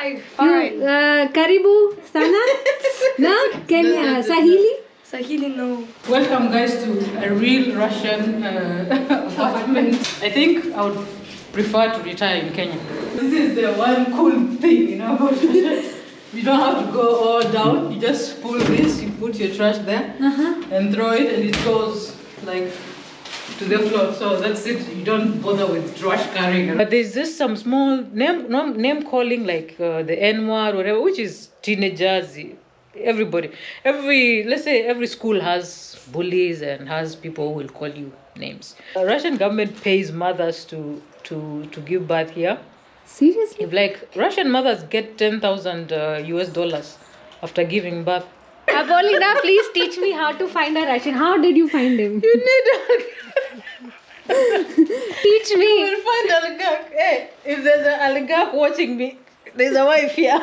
Hi. All right. Karibu sana. No? Kenya. Sahili? Sahili, no. Welcome guys to a real Russian apartment. I think I would prefer to retire in Kenya. This is the one cool thing, you know, about Russia. You don't have to go all down. You just pull this, you put your trash there and throw it, and it goes like to the floor. So that's it. You don't bother with trash carrying. But there's just some small name calling, like the N-word, whatever, which is teenagers. Everybody, let's say every school has bullies and has people who will call you names. The Russian government pays mothers to give birth here. Seriously? If like Russian mothers get $10,000 US after giving birth. Apolina, please teach me how to find a Russian. How did you find him? You need Teach me. You will find oligarch. Hey, if there's an oligarch watching me, there's a wife here.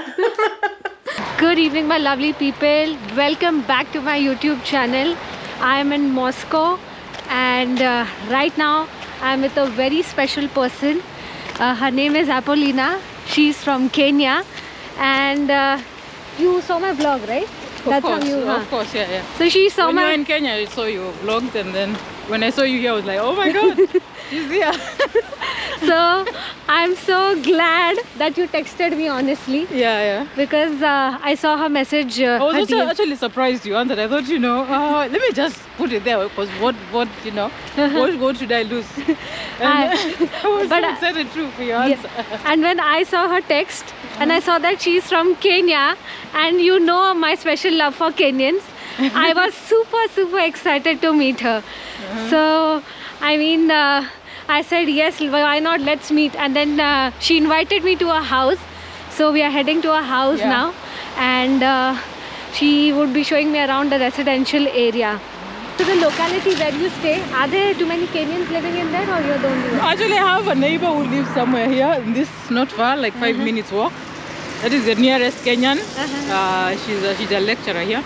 Good evening, my lovely people. Welcome back to my YouTube channel. I am in Moscow, and right now I am with a very special person. Her name is Apolina. She's from Kenya, and you saw my vlog, right? Of course, yeah. So she saw when my. you were in Kenya, I saw your vlogs, and then when I saw you here, I was like, oh my god, she's here. So I'm so glad that you texted me, honestly. Yeah. Because I saw her message. I was also actually surprised you answered. I thought, let me just put it there, because what should I lose? And I was so excited too for your answer. And when I saw her text, and I saw that she's from Kenya, and you know my special love for Kenyans, I was super excited to meet her. So, I mean, I said, yes, why not, let's meet. And then she invited me to her house. So we are heading to her house now. And she would be showing me around the residential area. So the locality where you stay, are there too many Kenyans living in there, or you're the only one? Actually, I have a neighbor who lives somewhere here, in this not far, like 5 minutes walk. That is the nearest Kenyan. She's a lecturer here.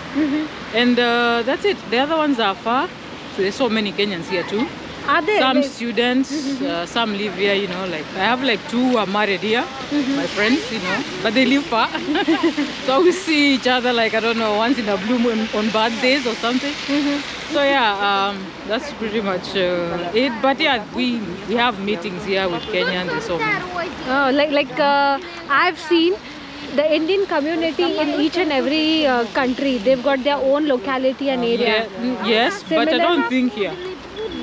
And that's it. The other ones are far. So there's so many Kenyans here too. Are there? Some students, some live here, like I have like 2 who are married here, my friends, but they live far. So we see each other like, I don't know, once in a blue moon on birthdays or something. So yeah, that's pretty much it. But yeah, we have meetings here with Kenyans and so on. Oh, I've seen the Indian community in each and every country. They've got their own locality and area. Yes, but I don't think here.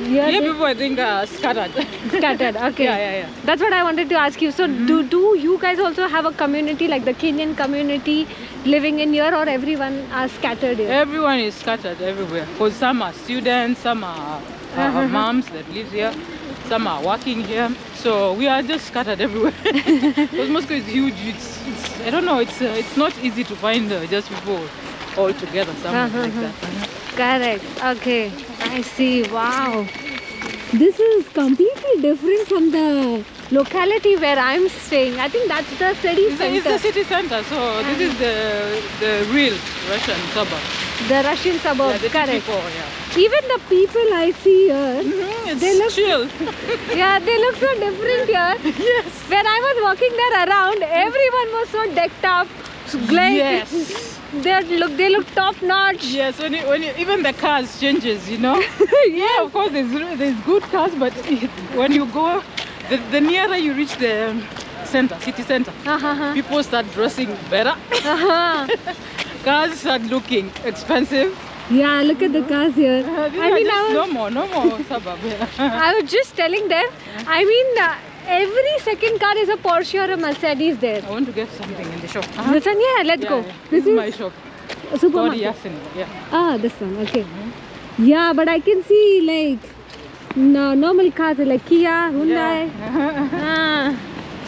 Yeah, people I think are scattered. Scattered, okay. Yeah. That's what I wanted to ask you. So do you guys also have a community, like the Kenyan community living in here, or everyone are scattered here? Everyone is scattered everywhere. Because some are students, some are moms that live here, some are working here. So we are just scattered everywhere. Because Moscow is huge. It's I don't know, it's not easy to find just people all together, something like that. Correct. Okay. I see. Wow. This is completely different from the locality where I'm staying. I think that's the city center. It's the city center. So this is the real Russian suburb. The Russian suburb. Yeah, correct. People, Even the people I see here, they look chill. Yeah, they look so different here. Yes. When I was walking there around, everyone was so decked up. Yes. They look top notch. Yes, when you, even the cars changes, Yeah, of course there's good cars, but when you go, the nearer you reach the city center, people start dressing better. Cars start looking expensive. Yeah, look at the cars here. No more suburb. I was just telling them, every second car is a Porsche or a Mercedes there. I want to get something in the shop. This one, let's go. This is my shop. A supermarket. Ah, this one, okay. Yeah, but I can see like normal cars like Kia, Hyundai.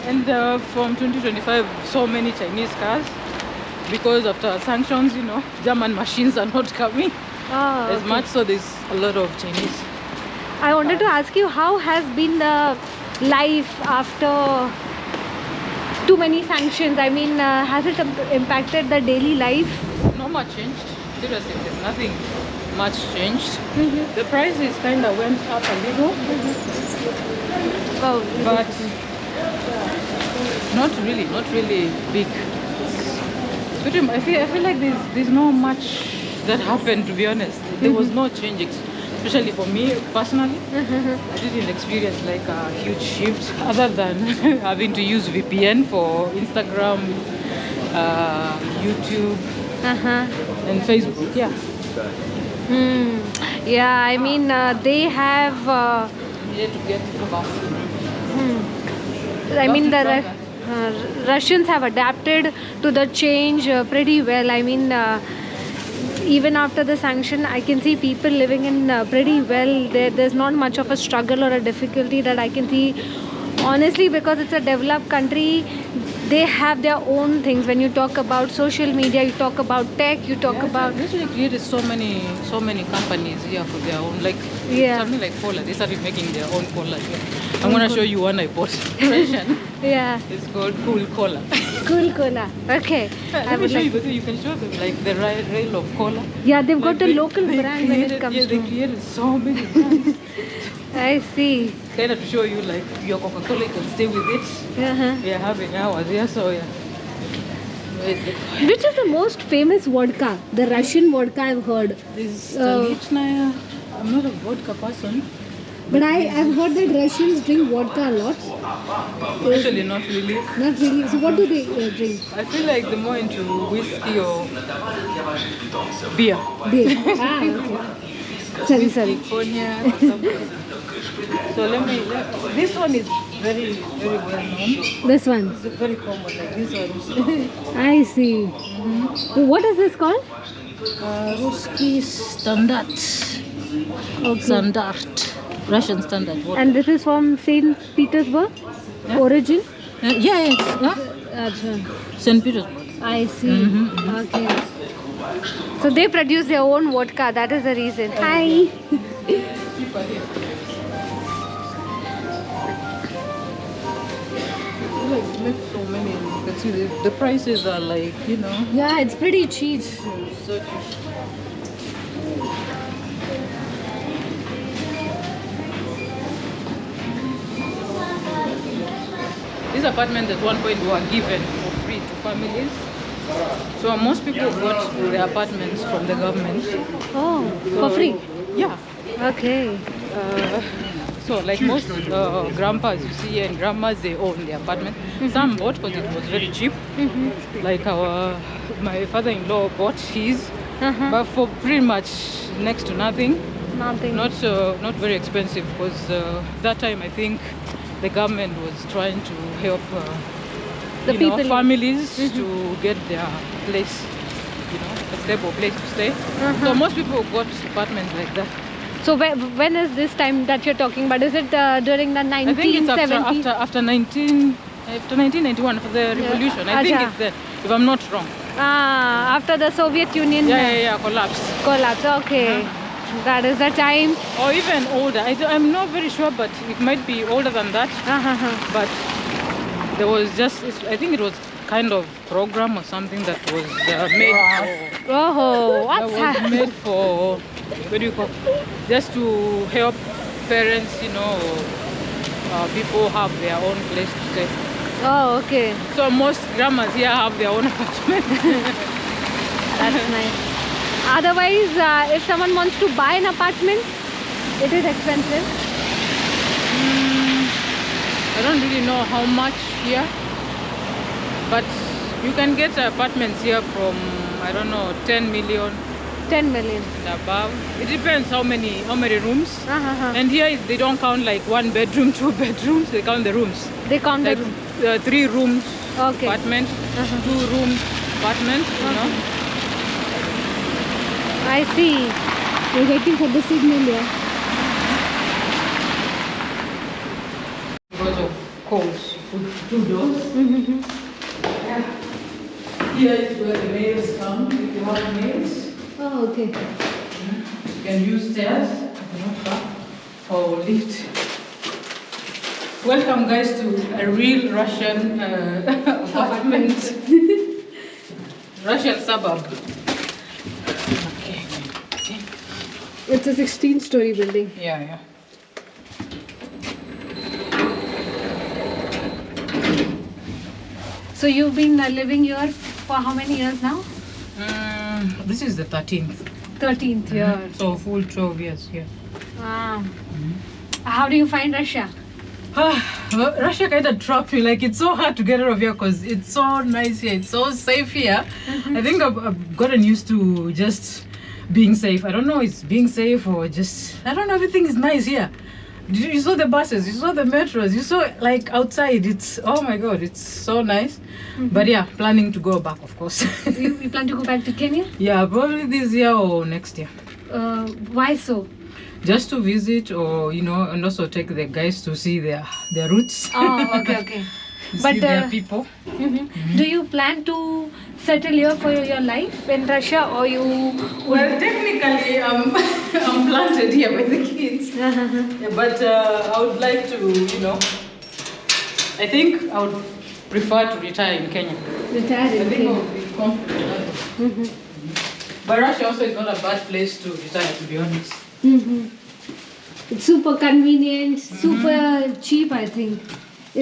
And from 2025, so many Chinese cars. Because after sanctions, German machines are not coming as much, so there's a lot of Chinese. I wanted to ask you, how has been the life after too many sanctions? Has it impacted the daily life? Not much changed. Seriously, there's nothing much changed. The prices kind of went up a little, but not really big. I feel like there's not much that happened, to be honest. There was no change, especially for me personally. I didn't experience like a huge shift other than having to use VPN for Instagram, YouTube, and Facebook. Yeah. Yeah, I mean, they have. Needed to get the vaccine. I mean, Love to try the Russians have adapted to the change pretty well. I mean, even after the sanction, I can see people living in pretty well. There's not much of a struggle or a difficulty that I can see. Honestly, because it's a developed country, they have their own things. When you talk about social media, you talk about tech, you talk about. They actually created so many companies here for their own, like something like cola. They started making their own cola here. I'm gonna show you one I bought. Russian. Yeah. It's called Cool Cola. Cool cola. Okay. Let me show you, but you can show them like the rail of cola. Yeah, they've Like got a local brand when it comes they to. created so many brands. I see. Kind of to show you like your Coca-Cola, you can stay with it. We are having ours here, so yeah. Which is the most famous vodka? The Russian vodka I've heard. This Stolichная. I'm not a vodka person. But I've heard that Russians drink vodka a lot. Actually, not really. Not really. So what do they drink? I feel like they're more into whiskey or beer. Beer. Okay. Sorry. Cognac or something. So this one is very, very well known. This one? It's very common, like this one. I see. What is this called? Ruski Standard. Okay. Standard. Russian Standard. Vodka. And this is from St. Petersburg? Yeah. Origin? Yeah. St. Petersburg. I see. Okay. So they produce their own vodka. That is the reason. Hi. Like make so many. You can see the prices are like, you know. Yeah, it's pretty cheap. So cheap. These apartments at one point were given for free to families. So most people got their apartments from the government. Oh, for free? Yeah. Okay. So like most grandpas you see and grandmas, they own the apartment. Some bought because it was very cheap. Like my father-in-law bought his, but for pretty much next to nothing. Nothing. Not very expensive because that time I think the government was trying to help The people. families to get their place, a stable place to stay. So most people got apartments like that. So when is this time that you're talking about? Is it during the 1970s? I think it's after 1991 for the revolution. I think it's then, if I'm not wrong. After the Soviet Union Collapse. collapse. Okay. That is the time. Or even older. I'm not very sure, but it might be older than that. But there was I think it was kind of program or something that was made for. Oh, what's that was made for, what do you call, just to help parents, people have their own place to stay. Oh, okay. So most grandmas here have their own apartment. That's nice. Otherwise, if someone wants to buy an apartment, it is expensive. I don't really know how much here, but you can get apartments here from, I don't know, 10 million. 10 million. And above. It depends how many rooms. And here they don't count like 1 bedroom, 2 bedrooms. They count the rooms. They count like the 3 rooms okay. apartment, 2 room apartment. I see. We're waiting for the signal here. Because of cold, you put 2 doors. Here is where the males come, if you have males. Oh, okay. You can use stairs, or lift. Welcome guys to a real Russian apartment. Russian suburb. Okay. It's a 16-story building. Yeah. So you've been living here for how many years now? This is the 13th. 13th year. So full 12 years here. Wow. How do you find Russia? Well, Russia kind of trapped me. Like, it's so hard to get out of here because it's so nice here. It's so safe here. I think I've gotten used to just being safe. I don't know, it's being safe or just, I don't know, everything is nice here. You saw the buses, you saw the metros, you saw like outside. It's, oh my God, it's so nice. But yeah, planning to go back, of course. You plan to go back to Kenya? Yeah, probably this year or next year. Why so? Just to visit, or you know, and also take the guys to see their roots. Oh, okay. See their people. Do you plan to settle here for your life in Russia, or you? Well, technically, I'm planted here by the kids. Yeah, but I would like to, you know, I think I would prefer to retire in Kenya. Retire in I think I Kenya. would be comfortable. But Russia also is not a bad place to retire, to be honest. It's super convenient, super cheap, I think.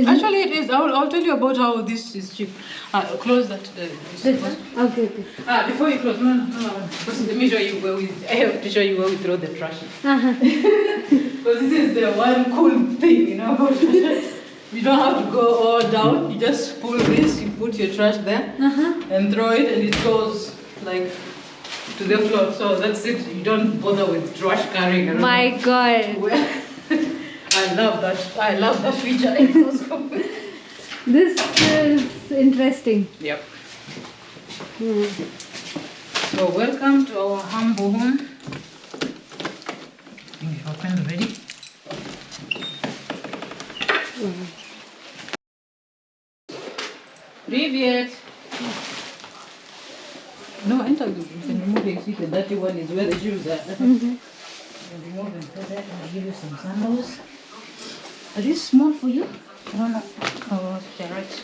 Actually, it is. I'll tell you about how this is cheap. Close that. This one? Okay. Before you close, no. First, let me show you where I have to show you where we throw the trash. Because this is the one cool thing, you know, about Russia. You don't have to go all down. You just pull this, you put your trash there, and throw it, and it goes like to the floor. So that's it. You don't bother with trash carrying around. My God. I love that feature. This is interesting. Yep. So welcome to our humble home. I think it's open already. Привет. No, enter. You can remove the seat, and that one is where the shoes are. Remove and put that, and I'll give you some sandals. Are these small for you? I don't know. Oh, they're right.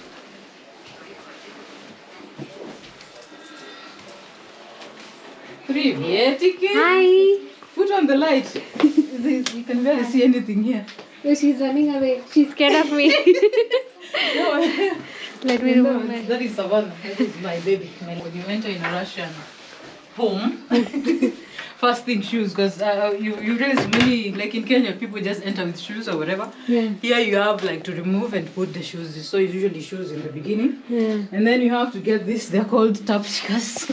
Привет, Hi. Put on the light. You can barely see anything here. Oh, she's running away. She's scared of me. No, Let me remove my... that is Savannah. That is my baby. When you enter in a Russian home, first thing shoes, because you realize many, like in Kenya, people just enter with shoes or whatever. Yeah. Here you have like to remove and put the shoes. So it's usually shoes in the beginning. Yeah. And then you have to get this, they're called tapchkas.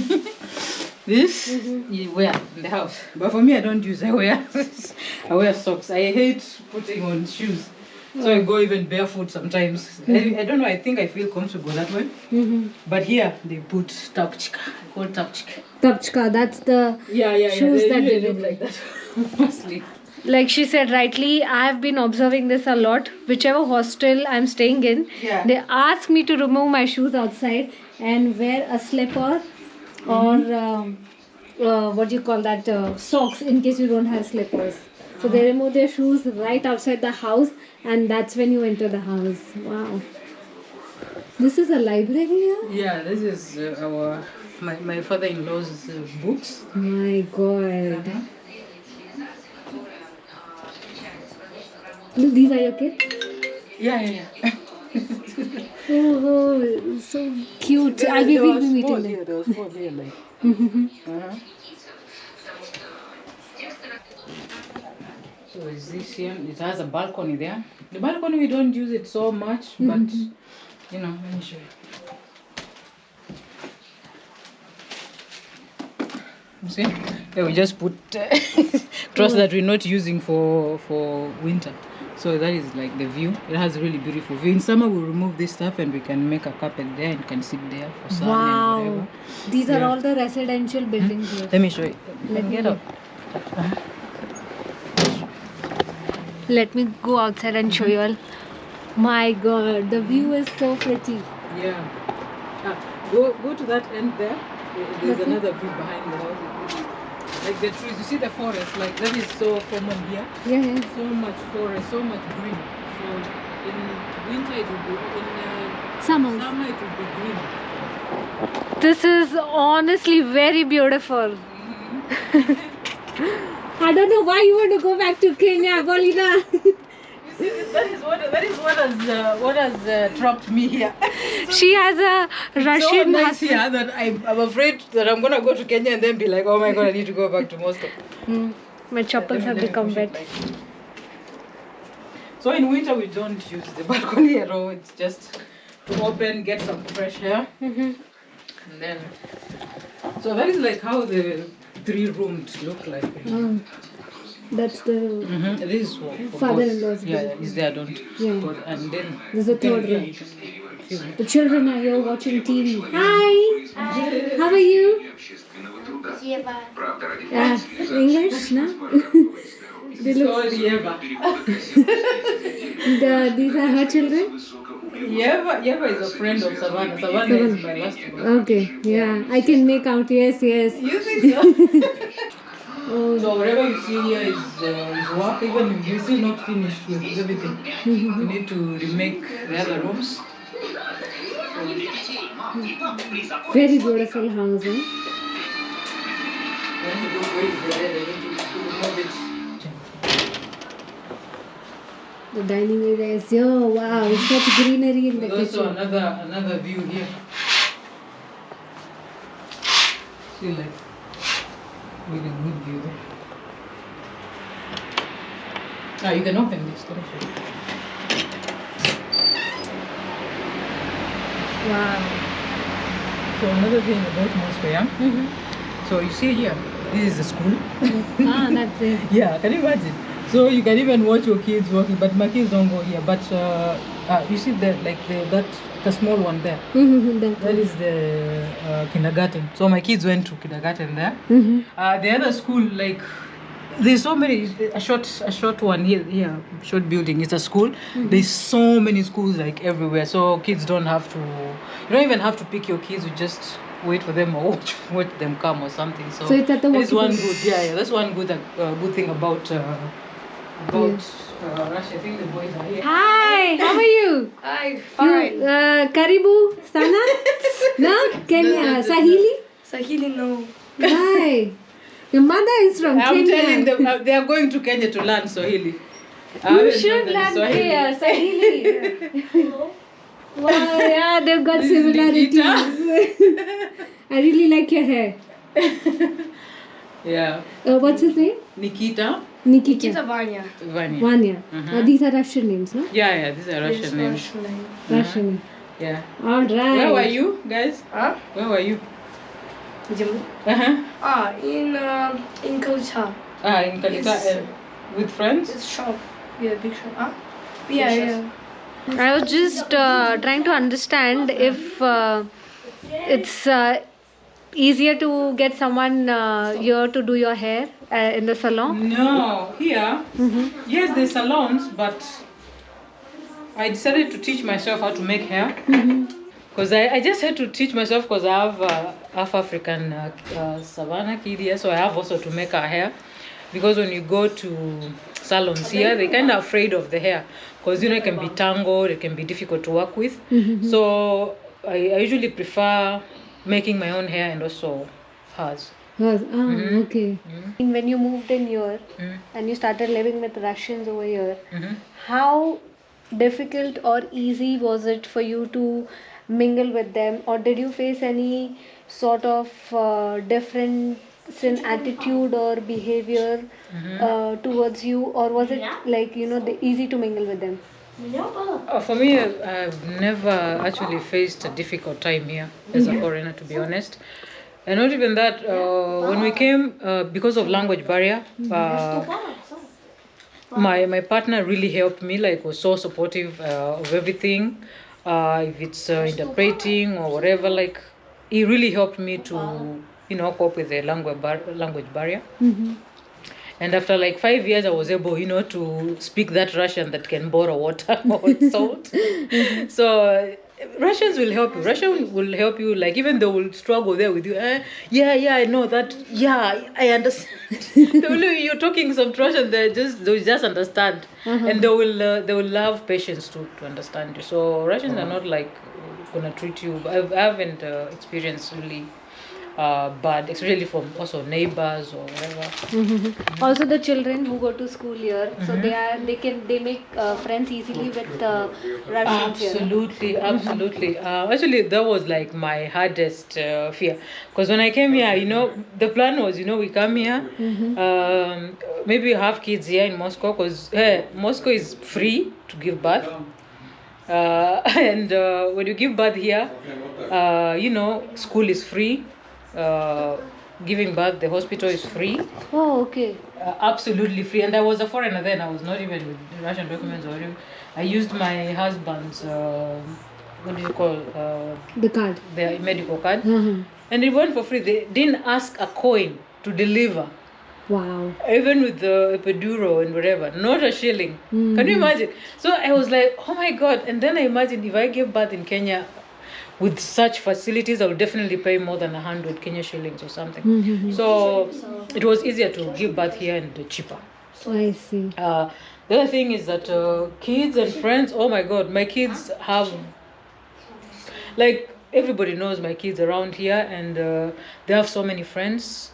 This you wear in the house. But for me, I don't use, I wear socks. I hate putting on shoes. So I go even barefoot sometimes. I don't know, I think I feel comfortable that way. But here, they put tapchka. I call tapchka. Tapchka, that's the shoes they that really they look like that. Mostly. Like she said rightly, I have been observing this a lot. Whichever hostel I'm staying in, they ask me to remove my shoes outside and wear a slipper or what do you call that, socks in case you don't have slippers. So they remove their shoes right outside the house, and that's when you enter the house. Wow. This is a library here? Yeah, this is my father-in-law's books. My God. Look, these are your kids? Yeah. Oh, so cute. I will be meeting them. There was 4 here, like. So is this here? It has a balcony there. The balcony we don't use it so much, but you know, let me show you. You see? Yeah, we just put truss that we're not using for winter. So that is like the view. It has a really beautiful view. In summer, we'll remove this stuff and we can make a carpet there and can sit there for sun and whatever. These are all the residential buildings here. Let me show you. Let me get up. Let me go outside and show you all. My God, the view is so pretty. Yeah. Go to that end there. There's another view behind the house. Like the trees, you see the forest, like that is so common here. Yeah. So much forest, so much green. So in winter it will be, in summer it will be green. This is honestly very beautiful. I don't know why you want to go back to Kenya, Apolina. You That is what has trapped me here. She has a Russian so nice husband. here that I'm afraid that I'm gonna go to Kenya and then be like, oh my god, I need to go back to Moscow. My chappals have become wet. So in winter we don't use the balcony at all. It's just to open, get some fresh air, and then. So that is like how the 3 rooms look like. That's the This is for father-in-law's both. Yeah, bed. is there? Don't. Yeah. But, and then. This is the third room. The children are here watching TV. Hi. How are you? English, no? They It's look. called Yeva. These are her children. Yeva is a friend of Savannah. Savannah is my last one. Okay. Yeah, I can make out. Yes, yes. You think so? Oh. So whatever you see here is work. Even if you're still not finished with everything, you need to remake the other rooms. Very beautiful house, huh? I need to go where is the bed. I need to move it. The dining area is here. Wow, it's such greenery in the There's also kitchen. another view here. See, like really good view there. Ah, you can open this. Let me show you. Wow. So another thing about Moscow, yeah? So you see here, this is the school. That's it. Yeah, can you imagine? So you can even watch your kids walking, but my kids don't go here. But you see that, like the small one there. That is the kindergarten. So my kids went to kindergarten there. The other school, like there's so many. A short one here, short building. It's a school. There's so many schools like everywhere. So kids don't have to. You don't even have to pick your kids. You just wait for them or watch them come or something. So it's at the that's one walkie-talkie. good. Yeah, that's one good thing about Russia. I think the boys are here. Hi, how are you? Hi, fine. Karibu sana? No? Kenya. Sahili? Sahili, no. Hi. Your mother is from I'm Kenya. telling them they are going to Kenya to learn Swahili. You should learn here, Sahili. Wow, yeah, they've got This is similarities. Nikita. I really like your hair. Yeah. What's his name? Nikita. Nikita. It's a Vanya. Vanya. Vanya. These are Russian names, no? Yeah, these are Russian names. Russian. Yeah. All right. Where were you guys? Huh? Where were you? Jammu? In Kalita. In Calcutta with friends? It's shop. Yeah, big shop. Huh? Yeah. I was just trying to understand if it's easier to get someone here to do your hair in the salon. No, here, yes, there's salons, but I decided to teach myself how to make hair. Because I just had to teach myself because I have half African Savannah kid here, so I have also to make her hair. Because when you go to salons here, they're kind of afraid of the hair because it can be tangled, it can be difficult to work with. So I usually prefer making my own hair and also hers. Okay. When you moved in here and you started living with Russians over here, how difficult or easy was it for you to mingle with them, or did you face any sort of difference in attitude or behavior towards you, or was it like easy to mingle with them? For me, I've never actually faced a difficult time here as a foreigner, to be honest. And not even that, when we came, because of language barrier, my partner really helped me, like was so supportive of everything. If it's interpreting or whatever, like he really helped me to, cope with the language barrier. And after like 5 years, I was able, to speak that Russian that can borrow water or salt. So Russians will help you. Russian will help you, like even they will struggle there with you. I know that. Yeah, I understand. You're talking some Russian, they'll just understand, and they will love patience to understand you. So Russians are not like gonna treat you. I haven't experienced really bad, especially from also neighbors or whatever. Also, the children who go to school here, so they make friends easily with Russians here. Absolutely, absolutely. Actually, that was like my hardest fear, because when I came here, the plan was, we come here, maybe have kids here in Moscow, because Moscow is free to give birth. And when you give birth here, school is free. Giving birth, the hospital is free. Oh, okay. Absolutely free. And I was a foreigner then. I was not even with Russian documents or whatever. I used my husband's, what do you call, The card. the medical card. And it went for free. They didn't ask a coin to deliver. Wow. Even with the epidural and whatever, not a shilling. Can you imagine? So I was like, oh my God. And then I imagined if I gave birth in Kenya with such facilities, I would definitely pay more than 100 Kenya shillings or something. So it was easier to give birth here and cheaper. I see. The other thing is that kids and friends, oh my God, my kids have, like, everybody knows my kids around here, and they have so many friends.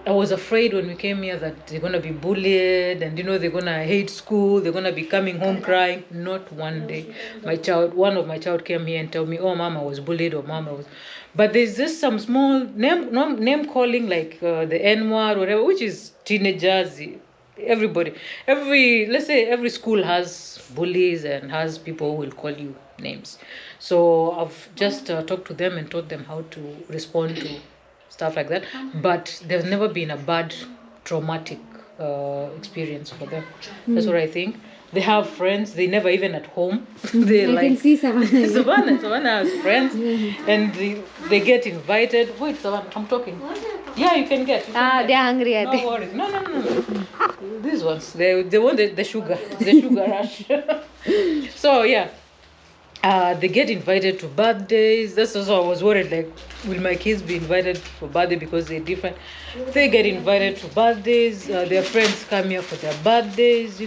I was afraid when we came here that they're going to be bullied and, they're going to hate school. They're going to be coming home crying. Not one day. One of my child came here and told me, oh, Mama was bullied or Mama was... But there's just some small name calling, like the N-word, whatever, which is teenagers. Everybody. Let's say every school has bullies and has people who will call you names. So I've just talked to them and taught them how to respond to stuff like that, but there's never been a bad traumatic experience for them. That's what I think. They have friends. They never even at home. They I can see Savannah. Savannah has friends, and they get invited. Wait, Savannah, I'm talking. Yeah, you can get. They're hungry, I think. No worries. No. These ones, they want the sugar rush. So yeah. They get invited to birthdays. That's also I was worried, like, will my kids be invited for birthday because they're different? They get invited to birthdays. Their friends come here for their birthdays.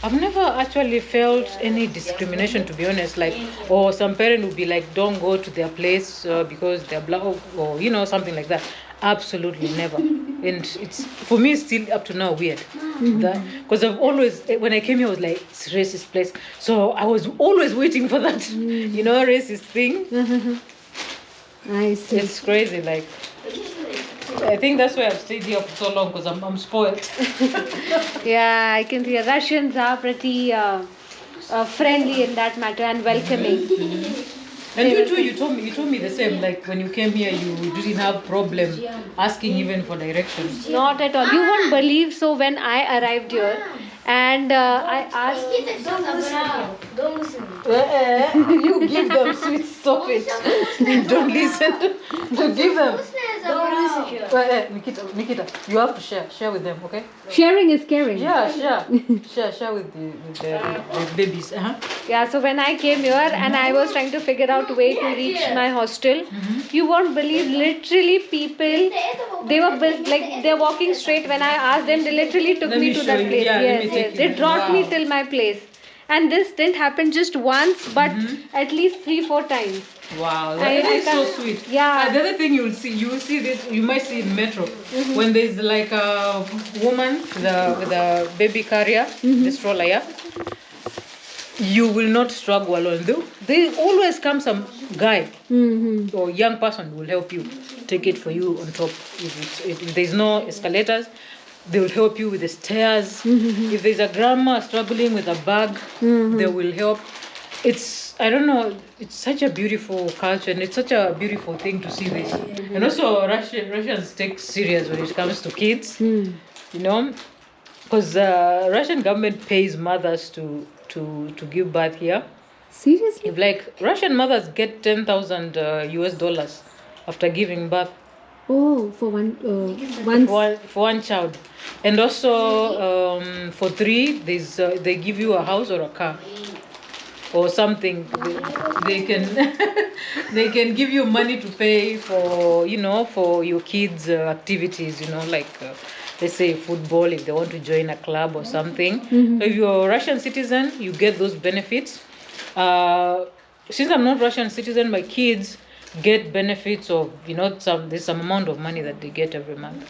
I've never actually felt any discrimination, to be honest. Like, or some parent would be like, don't go to their place because they're black, or something like that. Absolutely never. And it's, for me, it's still up to now weird. Because I've always, when I came here, I was like, it's a racist place. So I was always waiting for that, racist thing. I see. It's crazy. Like, I think that's why I've stayed here for so long, because I'm spoiled. Yeah, I can see Russians are pretty friendly in that matter and welcoming. And you too, you told me the same. Like, when you came here, you didn't have problem asking even for directions. Not at all. You won't believe. So when I arrived here, and I asked, Don't listen. You give them sweet, stop it. Don't listen. Don't give them. Don't listen. Nikita, you have to share with them, okay? sharing is caring. Yeah, share with the babies. Yeah, so when I came here and I was trying to figure out a way to reach my hostel, you won't believe, literally people, they're walking straight. When I asked them, they literally took me to that place. Yes. They brought me till my place. And this didn't happen just once, but at least 3-4 times. Wow, that is so sweet. Yeah. The other thing you will see this, you might see in metro, when there's like a woman with a baby carrier, the stroller, yeah, you will not struggle alone. They always come some guy or young person will help you, take it for you on top. If there's no escalators, they will help you with the stairs. If there's a grandma struggling with a bag, they will help. I don't know, it's such a beautiful culture, and it's such a beautiful thing to see this. And also Russians take serious when it comes to kids, because Russian government pays mothers to give birth here. Seriously? If like Russian mothers get $10,000 US after giving birth. Oh, for one child. And also for 3, they give you a house or a car or something. They can give you money to pay for for your kids activities, like let's say football, if they want to join a club or something. So if you're a Russian citizen, you get those benefits. Since I'm not Russian citizen, my kids, get benefits of, there's some amount of money that they get every month.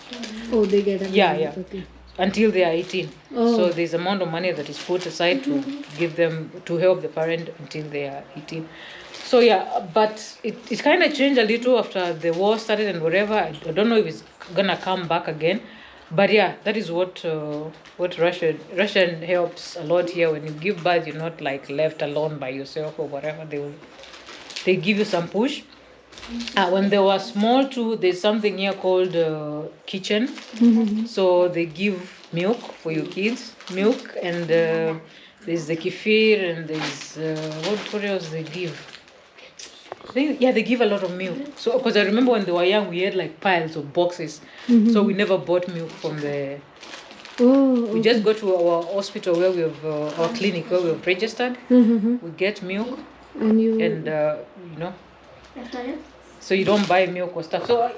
Oh, they get it. Yeah. Okay. Until they are 18. Oh. So there's amount of money that is put aside to give them, to help the parent until they are 18. So yeah, but it kind of changed a little after the war started and whatever. I don't know if it's gonna come back again. But yeah, that is what Russian helps a lot here. When you give birth, you're not like left alone by yourself or whatever. They give you some push. When they were small too, there's something here called kitchen. So they give milk for your kids, milk, and there's the kefir, and there's what else they give? They give a lot of milk. So because I remember when they were young, we had like piles of boxes. So we never bought milk from the. Oh, We just go to our hospital where we have our clinic where we have registered. We get milk, and so you don't buy milk or stuff. So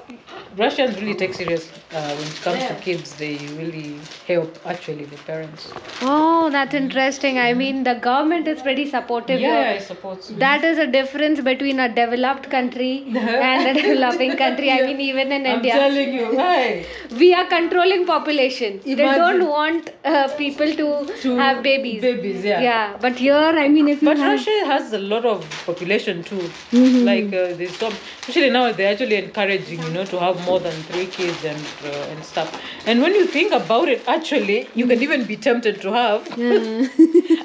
Russians really take serious when it comes to kids. They really help actually the parents. Oh, that's interesting. I mean, the government is pretty supportive. Yeah, I suppose. That is a difference between a developed country and a developing country. I mean, even in India. I'm telling you, right? We are controlling population. They Imagine. don't want people to have babies. Babies, yeah. Yeah, but here, I mean, if you But have... Russia has a lot of population too. Like there's some, especially now they're actually encouraging, to have more than 3 kids and stuff. And when you think about it, actually, you can even be tempted to have.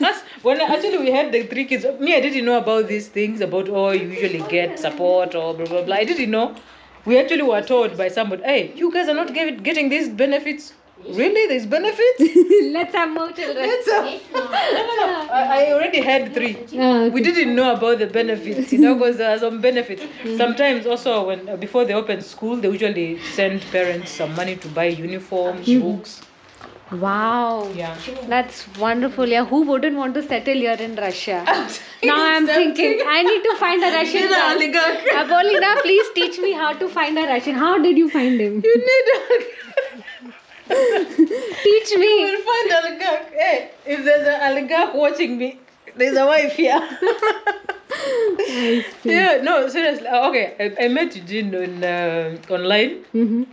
Us, when we had the 3 kids, me, I didn't know about these things about you usually get support or blah blah blah. I didn't know. We actually were told by somebody, hey, you guys are not getting these benefits. Really? There's benefits? Let's have more children. No. I already had 3. Okay. We didn't know about the benefits, because there are some benefits. Sometimes also before they open school, they usually send parents some money to buy uniforms, books. Wow. Yeah. That's wonderful. Yeah, who wouldn't want to settle here in Russia? Now I'm thinking, I need to find a Russian guy. Apolina, please teach me how to find a Russian. How did you find him? You need Teach me. You will find oligarch. Hey, if there's an oligarch watching me, there's a wife here. Yeah, no, seriously. Okay, I met Eugene online.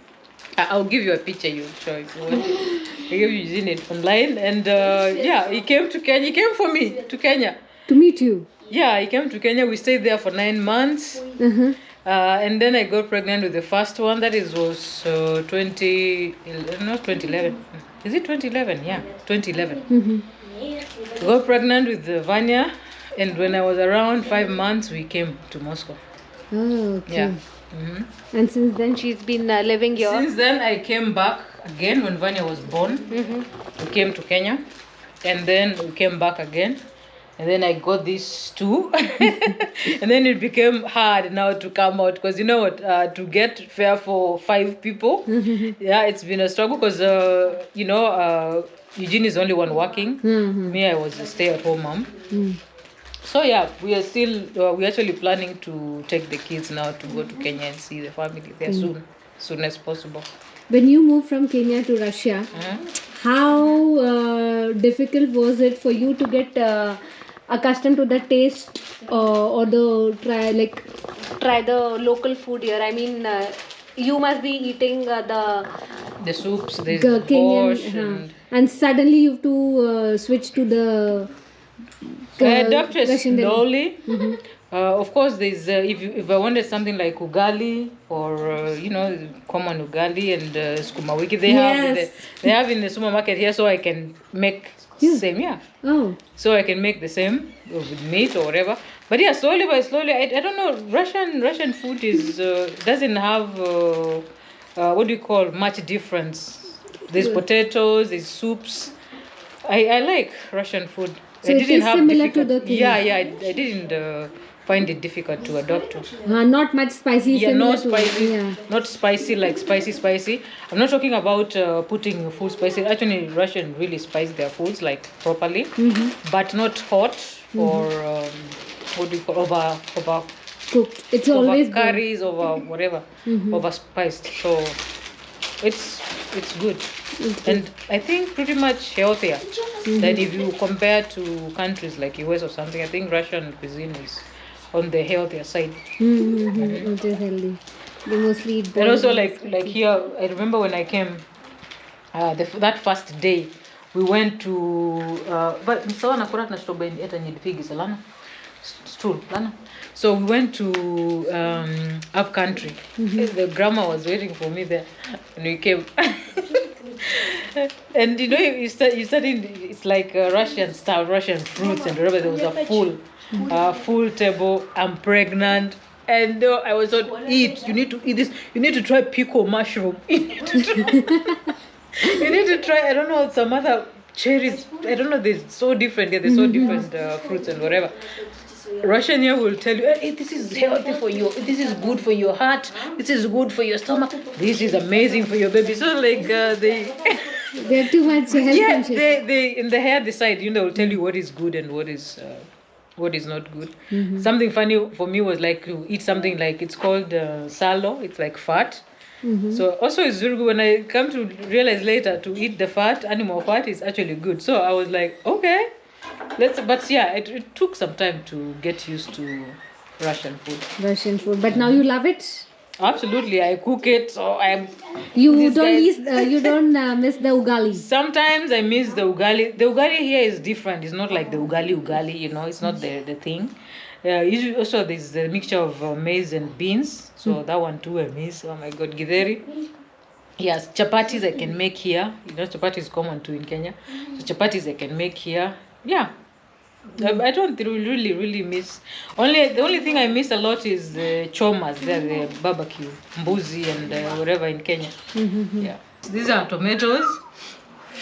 I'll give you a picture. You'll show if you want. I gave Eugene it online, and he came to Kenya. He came for me to Kenya. To meet you? Yeah, he came to Kenya. We stayed there for 9 months. And then I got pregnant with the first one. That was 2011. Is it 2011? Yeah, 2011. Got pregnant with Vanya, and when I was around 5 months, we came to Moscow. Oh, okay. Yeah. And since then, she's been living here? Since then, I came back again when Vanya was born. We came to Kenya, and then we came back again. And then I got these 2. And then it became hard now to come out because to get fare for 5 people, it's been a struggle because, Eugene is only one working. Me, I was a stay-at-home mom. So yeah, we are we're actually planning to take the kids now to go to Kenya and see the family there soon as possible. When you moved from Kenya to Russia, how difficult was it for you to get accustomed to the taste or try the local food here? I mean, you must be eating the soups, the Kenyan, and suddenly you have to switch to the I adapted slowly. Of course, there's if I wanted something like ugali or common ugali and skuma wiki, they have in the supermarket here, so I can make same. Yeah. Oh. So I can make the same with meat or whatever. But yeah, slowly by slowly, I don't know. Russian food is doesn't have what do you call much difference. There's potatoes, there's soups. I like Russian food. So it is similar to the Kenyan. I didn't find it difficult to adopt to. Not much spicy. Yeah, no spicy. Not spicy like spicy. I'm not talking about putting food spicy. Actually, Russian really spice their foods like properly, but not hot or what do you call over cooked. It's always over curries, over whatever, over spiced. So it's good. And I think pretty much healthier than if you compare to countries like US or something. I think Russian cuisine is on the healthier side. Which is healthy. They mostly eat And also boiled like here, I remember when I came, that first day, we went to but sawana kurat na stoba in eta nyidfigi salana stool lana. So we went to up country. The grandma was waiting for me there, and we came. And you know, you studied, it's like Russian style, Russian fruits and whatever. There was a full table. I'm pregnant, and I was on eat. You need to eat this. You need to try pickle mushroom. You need to try. I don't know, some other cherries. I don't know. They're so different. Yeah, they're so different fruits and whatever. Russian here will tell you, hey, this is healthy for you. This is good for your heart. This is good for your stomach. This is amazing for your baby. So like they're too much health conscious. They in the hair decide. You know, they'll tell you what is good and what is not good. Something funny for me was like to eat something like, it's called salo. It's like fat. So also it's very good. When I come to realize later, to eat the fat, animal fat, is actually good. So I was like, okay, but yeah, it took some time to get used to Russian food. But now you love it? Absolutely, I cook it. So you don't miss the ugali. Sometimes I miss the ugali. The ugali here is different. It's not like the ugali. You know, it's not the thing. Usually also there's the mixture of maize and beans. So that one too I miss. Oh my God, githeri. Yes, chapatis I can make here. You know, chapati is common too in Kenya. So chapatis I can make here. Yeah. I don't really miss. The only thing I miss a lot is chomas. They're the barbecue, mbuzi and whatever in Kenya. Yeah. These are tomatoes.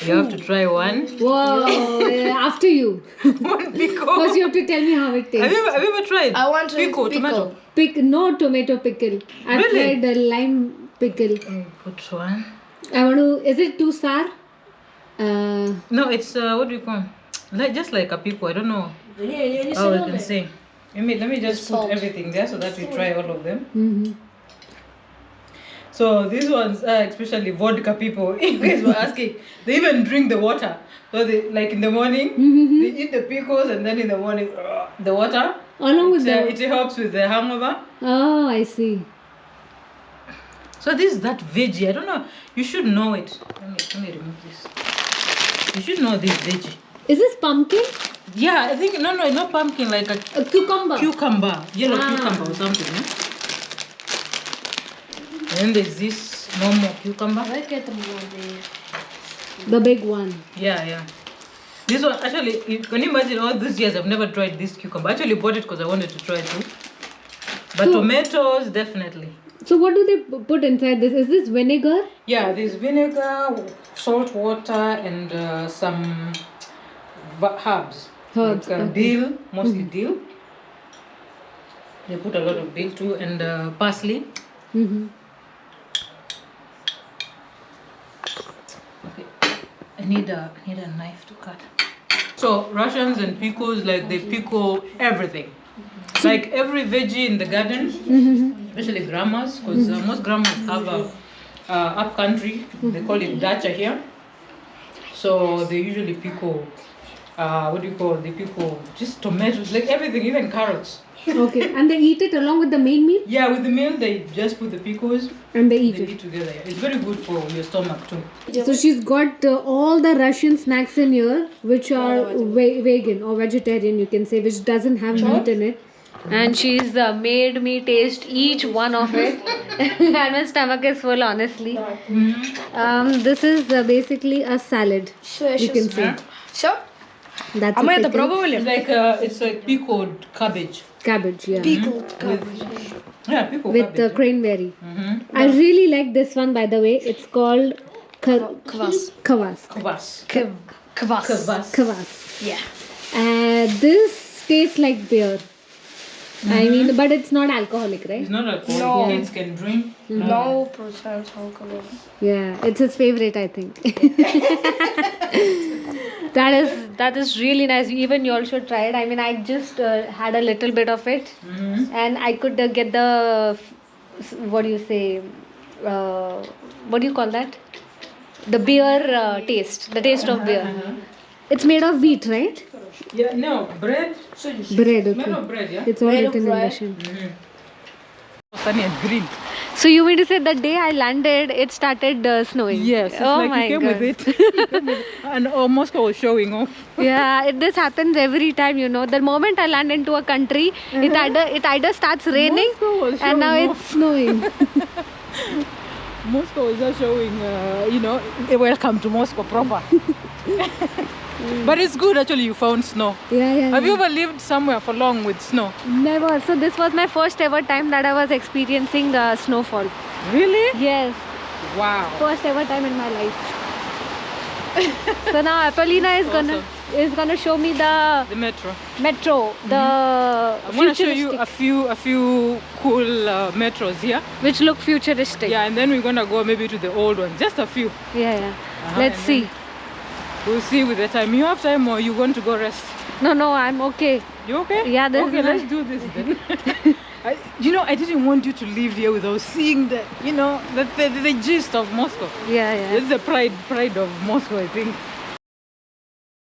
You have to try one. Whoa! After you. One pickle. Because you have to tell me how it tastes. Have you ever tried? I want to pickle. Tomato. No tomato pickle. I've tried the lime pickle. Put one. I want to. Is it too sour? No, it's what do you call? Just like a pickle. I don't know how I can say. Let me just put everything there so that we try all of them. So these ones are especially vodka people. You guys were asking. They even drink the water. So they, like in the morning, they eat the pickles, and then in the morning, the water. Along with it helps with the hangover. Oh, I see. So this is that veggie. I don't know. You should know it. Let me remove this. You should know this veggie. Is this pumpkin? Yeah, I think no, not pumpkin. Like a cucumber. Cucumber, yellow cucumber or something. Eh? And then there's this normal cucumber. The big one. Yeah. This one actually, can you imagine all these years I've never tried this cucumber. I actually bought it because I wanted to try it too. But tomatoes, definitely. So what do they put inside this? Is this vinegar? Yeah, there's vinegar, salt water, and some herbs. Like dill, mostly dill. They put a lot of dill too, and parsley. Okay. I need a knife to cut. So Russians and pickles, like they pickle everything. Like every veggie in the garden, especially grandmas, because most grandmas have a up country. They call it dacha here. So they usually pickle. What do you call? They pickle just tomatoes, like everything, even carrots. Okay, and they eat it along with the main meal? Yeah, with the meal they just put the pickles and they eat together. Yeah. It's very good for your stomach too. So she's got all the Russian snacks in here, which are vegan or vegetarian, you can say, which doesn't have meat in it. And she's made me taste each one of it. And my stomach is full, honestly. This is basically a salad, you can say. Sure. That's it's like pickled cabbage. Cabbage, yeah. Pickled cabbage. Pickled with cabbage. Cranberry. I really like this one, by the way. It's called Kvass. Kvass. Yeah. This tastes like beer. I mean, but it's not alcoholic, right? It's not alcoholic. No. Kids can drink. No percent alcohol. Yeah, it's his favorite, I think. That is really nice. Even you all should try it. I mean, I just had a little bit of it, and I could get the what do you say? What do you call that? The beer taste. The taste of beer. It's made of wheat, right? Yeah, no, bread. Bread, Made okay. of bread, yeah. It's all Made of written in bread. Russian. Sunny and green. So you mean to say the day I landed, it started snowing? Yes, it's oh like my you came God. with it. You came with it. And Moscow was showing off. Yeah, this happens every time, you know. The moment I land into a country, it either starts raining Moscow was and now showing it's off. snowing. Moscow is just showing, welcome to Moscow proper. But it's good actually you found snow. Yeah. Have you ever lived somewhere for long with snow? Never. So this was my first ever time that I was experiencing snowfall. Really? Yes. Wow. First ever time in my life. So now Apolina is gonna show me the metro. The I'm gonna show you futuristic, a few cool metros here. which look futuristic. Yeah, and then we're gonna go maybe to the old ones. Just a few. Yeah. Uh-huh, Let's and see. then we'll see with the time. You have time or you want to go rest? No, I'm okay. You okay? Yeah, this okay, is let's do this then. I didn't want you to leave here without seeing the gist of Moscow. Yeah. It's the pride of Moscow, I think.